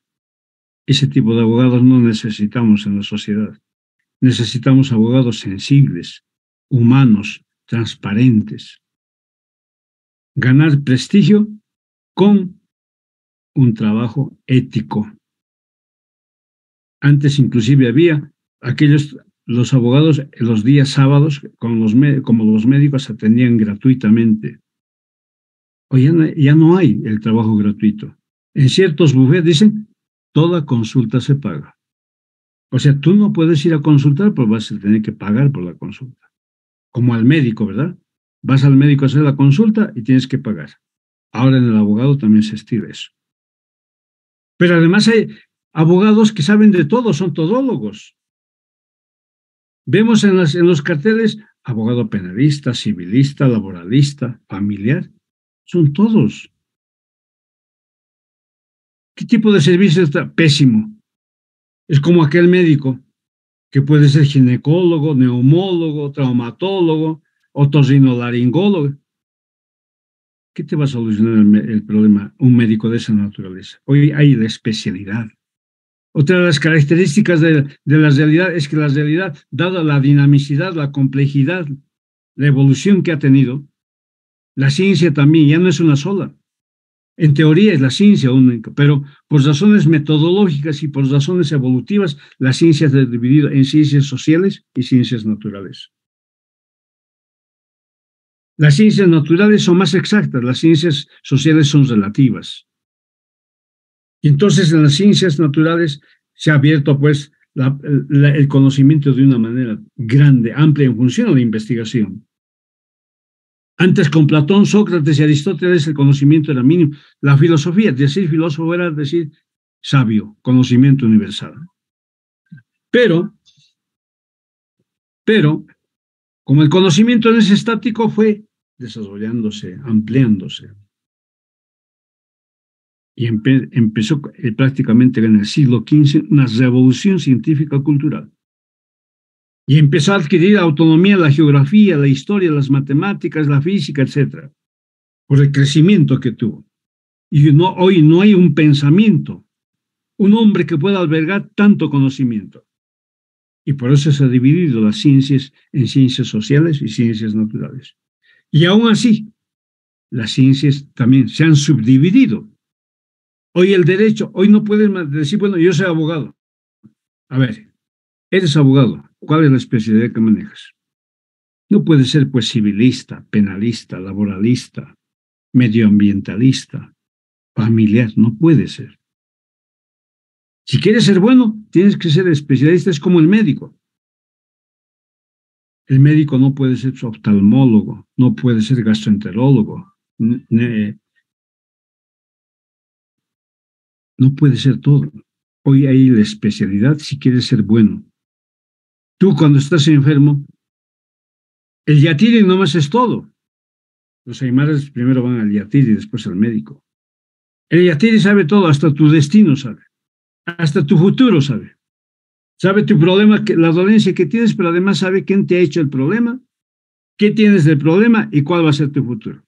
Ese tipo de abogados no necesitamos en la sociedad. Necesitamos abogados sensibles, humanos, transparentes. Ganar prestigio con un trabajo ético. Antes inclusive había los abogados los días sábados, como los médicos atendían gratuitamente. Hoy ya no hay el trabajo gratuito. En ciertos bufetes dicen, toda consulta se paga. O sea, tú no puedes ir a consultar, pero vas a tener que pagar por la consulta. Como al médico, ¿verdad? Vas al médico a hacer la consulta y tienes que pagar. Ahora en el abogado también se estila eso. Pero además hay abogados que saben de todo, son todólogos. Vemos en los carteles abogado penalista, civilista, laboralista, familiar. Son todos. ¿Qué tipo de servicio está? Pésimo. Es como aquel médico que puede ser ginecólogo, neumólogo, traumatólogo, otorrinolaringólogo. ¿Qué te va a solucionar el problema un médico de esa naturaleza? Hoy hay la especialidad. Otra de las características de la realidad es que la realidad, dada la dinamicidad, la complejidad, la evolución que ha tenido, la ciencia también ya no es una sola. En teoría es la ciencia única, pero por razones metodológicas y por razones evolutivas, la ciencia se ha dividido en ciencias sociales y ciencias naturales. Las ciencias naturales son más exactas, las ciencias sociales son relativas. Y entonces en las ciencias naturales se ha abierto pues el conocimiento de una manera grande, amplia en función de la investigación. Antes con Platón, Sócrates y Aristóteles el conocimiento era mínimo. La filosofía, decir filósofo era decir sabio, conocimiento universal. Pero, como el conocimiento no es estático, fue desarrollándose, ampliándose. Y empezó prácticamente en el siglo XV una revolución científica cultural. Y empezó a adquirir autonomía la geografía, la historia, las matemáticas, la física, etc., por el crecimiento que tuvo. Y hoy no hay un pensamiento, un hombre que pueda albergar tanto conocimiento. Y por eso se ha dividido las ciencias en ciencias sociales y ciencias naturales. Y aún así, las ciencias también se han subdividido. Hoy el derecho, hoy no puedes decir, bueno, yo soy abogado. A ver, eres abogado, ¿cuál es la especialidad que manejas? No puedes ser pues civilista, penalista, laboralista, medioambientalista, familiar, no puede ser. Si quieres ser bueno, tienes que ser especialista, es como el médico. El médico no puede ser oftalmólogo, no puede ser gastroenterólogo, no puede ser todo. Hoy hay la especialidad si quieres ser bueno. Tú cuando estás enfermo, el yatiri nomás es todo. Los aymaras primero van al yatiri y después al médico. El yatiri sabe todo, hasta tu destino sabe, hasta tu futuro sabe. Sabe tu problema, la dolencia que tienes, pero además sabe quién te ha hecho el problema, qué tienes del problema y cuál va a ser tu futuro.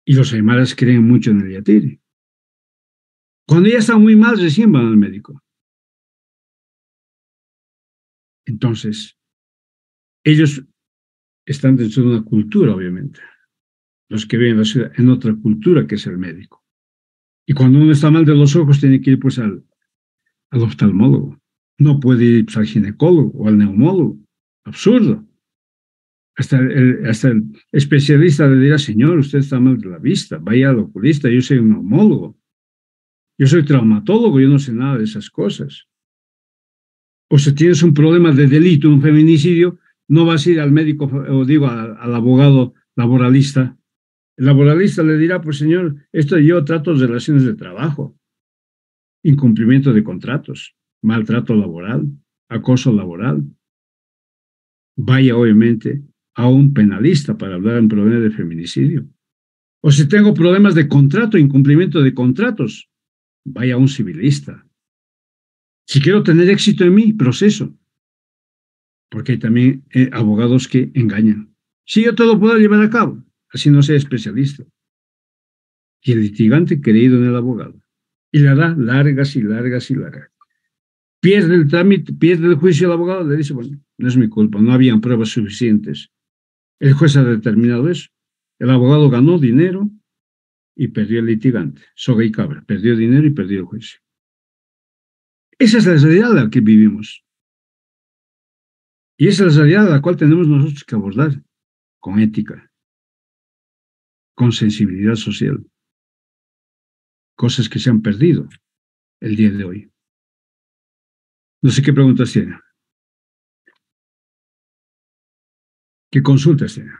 Y los aymaras creen mucho en el yatiri. Cuando ya están muy mal, recién van al médico. Entonces, ellos están dentro de una cultura, obviamente. Los que viven en la ciudad, en otra cultura que es el médico. Y cuando uno está mal de los ojos, tiene que ir pues al oftalmólogo. No puede ir pues, al ginecólogo o al neumólogo. Absurdo. Hasta el especialista le dirá, señor, usted está mal de la vista, vaya al oculista, yo soy un neumólogo. Yo soy traumatólogo, yo no sé nada de esas cosas. O si tienes un problema de delito, un feminicidio, no vas a ir al médico, o digo, al abogado laboralista. El laboralista le dirá, pues señor, esto yo trato de relaciones de trabajo, incumplimiento de contratos, maltrato laboral, acoso laboral. Vaya obviamente a un penalista para hablar en problema de feminicidio. O si tengo problemas de contrato, incumplimiento de contratos, vaya a un civilista. Si quiero tener éxito en mi proceso, porque hay también abogados que engañan. Si yo te lo puedo llevar a cabo, así no sea especialista. Y el litigante creído en el abogado. Y le hará largas y largas y largas. Pierde el trámite, pierde el juicio el abogado, le dice, bueno, no es mi culpa, no habían pruebas suficientes. El juez ha determinado eso. El abogado ganó dinero y perdió el litigante. Soga y cabra, perdió dinero y perdió el juicio. Esa es la realidad en la que vivimos. Y esa es la realidad a la cual tenemos nosotros que abordar con ética, con sensibilidad social. Cosas que se han perdido el día de hoy. No sé qué preguntas tiene. ¿Qué consultas tiene?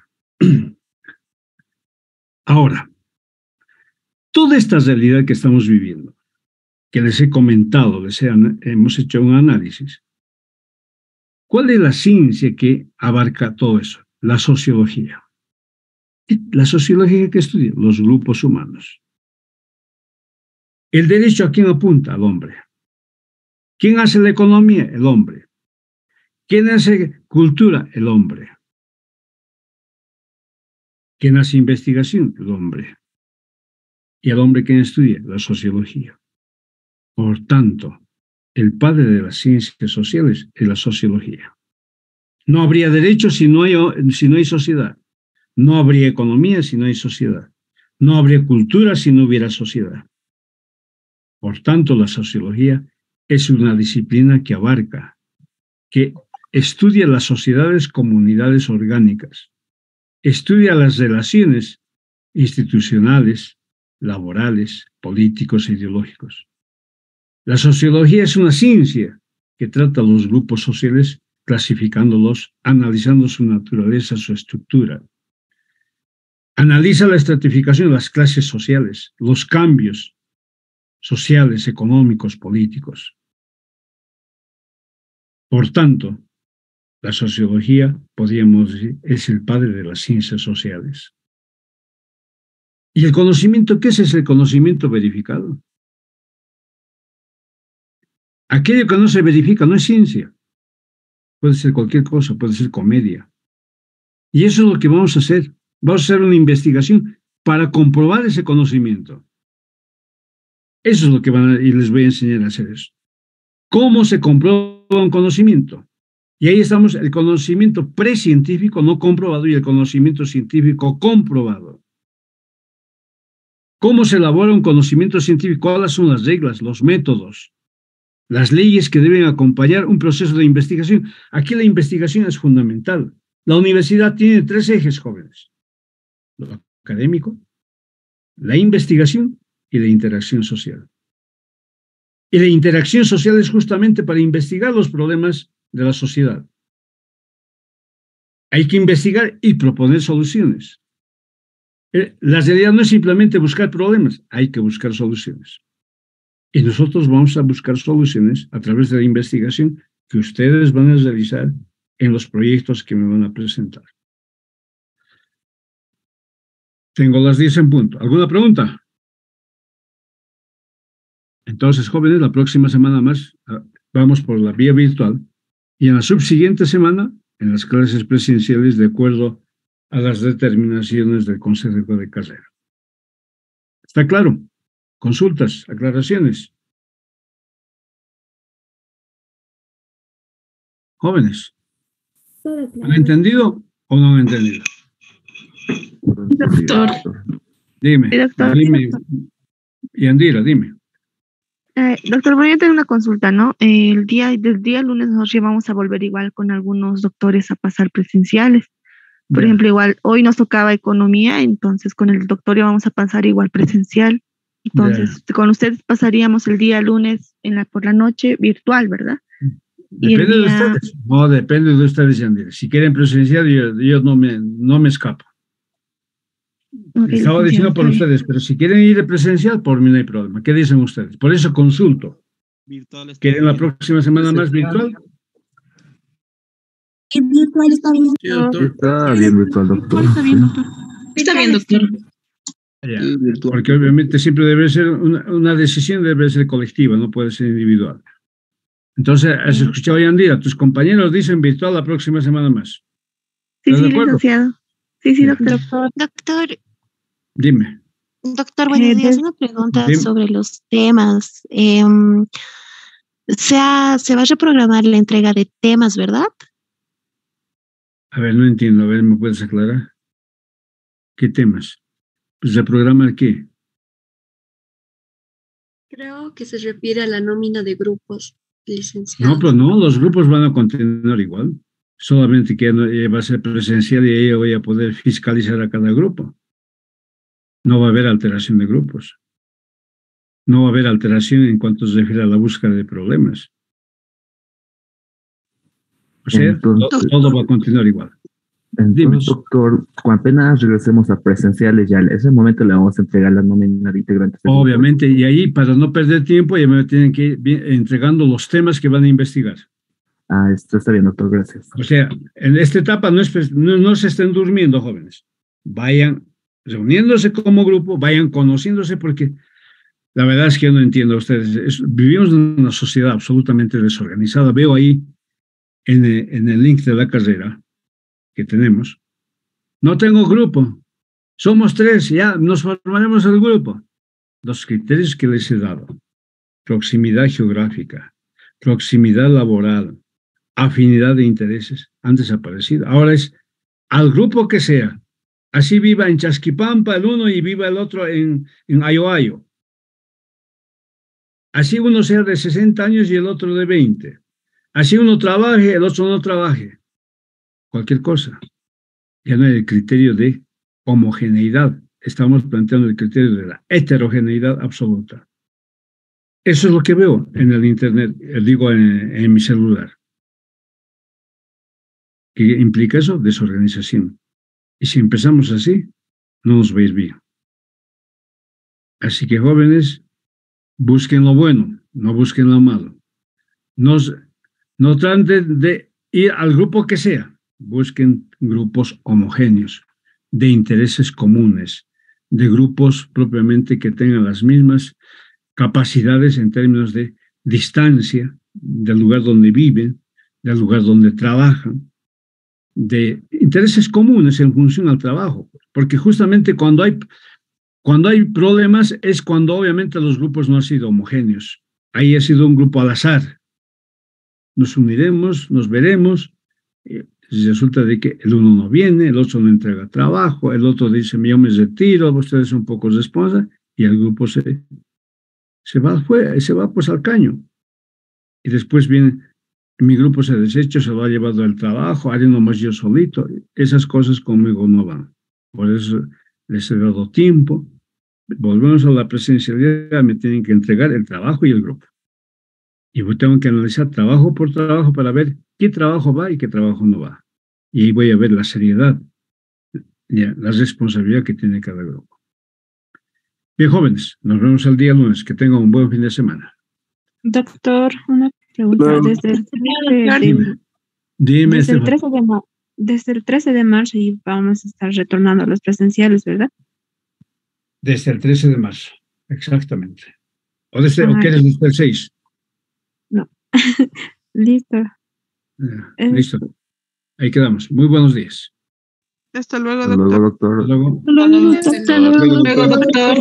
Ahora, toda esta realidad que estamos viviendo, que les he comentado, hemos hecho un análisis. ¿Cuál es la ciencia que abarca todo eso? La sociología. La sociología que estudia los grupos humanos. El derecho a quién apunta, al hombre. ¿Quién hace la economía? El hombre. ¿Quién hace cultura? El hombre. ¿Quién hace investigación? El hombre. ¿Y el hombre quién estudia? La sociología. Por tanto, el padre de las ciencias sociales es la sociología. No habría derecho si no hay sociedad. No habría economía si no hay sociedad. No habría cultura si no hubiera sociedad. Por tanto, la sociología es una disciplina que abarca, que estudia las sociedades, comunidades orgánicas, estudia las relaciones institucionales, laborales, políticos e ideológicos. La sociología es una ciencia que trata a los grupos sociales clasificándolos, analizando su naturaleza, su estructura. Analiza la estratificación de las clases sociales, los cambios sociales, económicos, políticos. Por tanto, la sociología, podríamos decir, es el padre de las ciencias sociales. ¿Y el conocimiento qué es? Es el conocimiento verificado. Aquello que no se verifica no es ciencia. Puede ser cualquier cosa, puede ser comedia. Y eso es lo que vamos a hacer. Vamos a hacer una investigación para comprobar ese conocimiento. Eso es lo que y les voy a enseñar a hacer eso. ¿Cómo se comprueba un conocimiento? Y ahí estamos, el conocimiento precientífico no comprobado y el conocimiento científico comprobado. ¿Cómo se elabora un conocimiento científico? ¿Cuáles son las reglas, los métodos, las leyes que deben acompañar un proceso de investigación? Aquí la investigación es fundamental. La universidad tiene 3 ejes, jóvenes: lo académico, la investigación y la interacción social. Y la interacción social es justamente para investigar los problemas de la sociedad. Hay que investigar y proponer soluciones. La realidad no es simplemente buscar problemas, hay que buscar soluciones. Y nosotros vamos a buscar soluciones a través de la investigación que ustedes van a realizar en los proyectos que me van a presentar. Tengo las 10 en punto. ¿Alguna pregunta? Entonces, jóvenes, la próxima semana más vamos por la vía virtual y en la subsiguiente semana en las clases presenciales de acuerdo a las determinaciones del Consejo de Carrera. ¿Está claro? Consultas, aclaraciones. Jóvenes, ¿han entendido o no han entendido? Doctor. Dime, Sí, doctor. dime. Y Andira, dime. Doctor, voy a tener una consulta, ¿no? Del día lunes nosotros ya vamos a volver igual con algunos doctores a pasar presenciales. Por ejemplo, igual hoy nos tocaba economía, entonces con el doctor ya vamos a pasar igual presencial. Entonces, con ustedes pasaríamos el día lunes por la noche virtual, ¿verdad? Depende de ustedes. No, depende de ustedes, Yandira. Si quieren presencial, yo no me escapo. Okay, estaba diciendo por ustedes, pero si quieren ir de presencial, por mí no hay problema. ¿Qué dicen ustedes? Por eso consulto. ¿Quieren la próxima semana más virtual? Virtual está bien. Sí, doctor. Está bien virtual, doctor. Está bien, doctor. Está bien, doctor. Ya, porque obviamente siempre debe ser una decisión, debe ser colectiva, no puede ser individual. Entonces, has escuchado, Yandira, tus compañeros dicen virtual la próxima semana más. Sí, ¿Estás de sí, acuerdo? licenciado. Sí, doctor. Doctor, Dime. buenos días. Una pregunta Dime. sobre los temas. Se va a reprogramar la entrega de temas, ¿verdad? A ver, no entiendo. A ver, ¿me puedes aclarar? ¿Qué temas? Pues el programa ¿qué? Creo que se refiere a la nómina de grupos, licenciado. No, pero no, los grupos van a continuar igual. Solamente que va a ser presencial y ahí voy a poder fiscalizar a cada grupo. No va a haber alteración de grupos. No va a haber alteración en cuanto se refiere a la búsqueda de problemas. O sea, Entonces, todo va a continuar igual. Dime, doctor, cuando apenas regresemos a presenciales, ya en ese momento le vamos a entregar la nómina de integrantes. Obviamente, y ahí, para no perder tiempo, ya me tienen que ir entregando los temas que van a investigar. Esto está bien, doctor, gracias. O sea, en esta etapa no se estén durmiendo, jóvenes. Vayan reuniéndose como grupo, vayan conociéndose, porque la verdad es que yo no entiendo a ustedes. Vivimos en una sociedad absolutamente desorganizada. Veo ahí en el link de la carrera que tenemos, no tengo grupo. Somos 3, ya nos formaremos el grupo. Los criterios que les he dado: proximidad geográfica, proximidad laboral, afinidad de intereses, han desaparecido. Ahora es al grupo que sea. Así viva en Chasquipampa el uno y viva el otro en Ayoayo. Así uno sea de 60 años y el otro de 20. Así uno trabaje, el otro no trabaje. Cualquier cosa. Ya no hay el criterio de homogeneidad. Estamos planteando el criterio de la heterogeneidad absoluta. Eso es lo que veo en el internet, digo en mi celular. ¿Qué implica eso? Desorganización. Y si empezamos así, no nos va a ir bien. Así que, jóvenes, busquen lo bueno, no busquen lo malo. No traten de ir al grupo que sea. Busquen grupos homogéneos, de intereses comunes, de grupos propiamente que tengan las mismas capacidades en términos de distancia del lugar donde viven, del lugar donde trabajan, de intereses comunes en función al trabajo. Porque justamente cuando hay problemas es cuando obviamente los grupos no han sido homogéneos. Ahí ha sido un grupo al azar. Nos uniremos, nos veremos. Resulta de que el uno no viene, el otro no entrega trabajo, el otro dice, yo me retiro, ustedes son pocos responsables, y el grupo se va afuera, se va pues al caño. Y después viene, mi grupo se desecha, se lo ha llevado al trabajo, haré nomás yo solito. Esas cosas conmigo no van. Por eso les he dado tiempo. Volvemos a la presencialidad, me tienen que entregar el trabajo y el grupo. Y tengo que analizar trabajo por trabajo para ver qué trabajo va y qué trabajo no va. Y ahí voy a ver la seriedad, la responsabilidad que tiene cada grupo. Bien, jóvenes, nos vemos el día lunes. Que tengan un buen fin de semana. Doctor, una pregunta. Desde el 13 de marzo y vamos a estar retornando a los presenciales, ¿verdad? Desde el 13 de marzo, exactamente. ¿O quieres desde el 6? No. Listo. Listo. Ahí quedamos. Muy buenos días. Hasta luego, Hasta luego, doctor. Hasta luego. Hasta luego, doctor.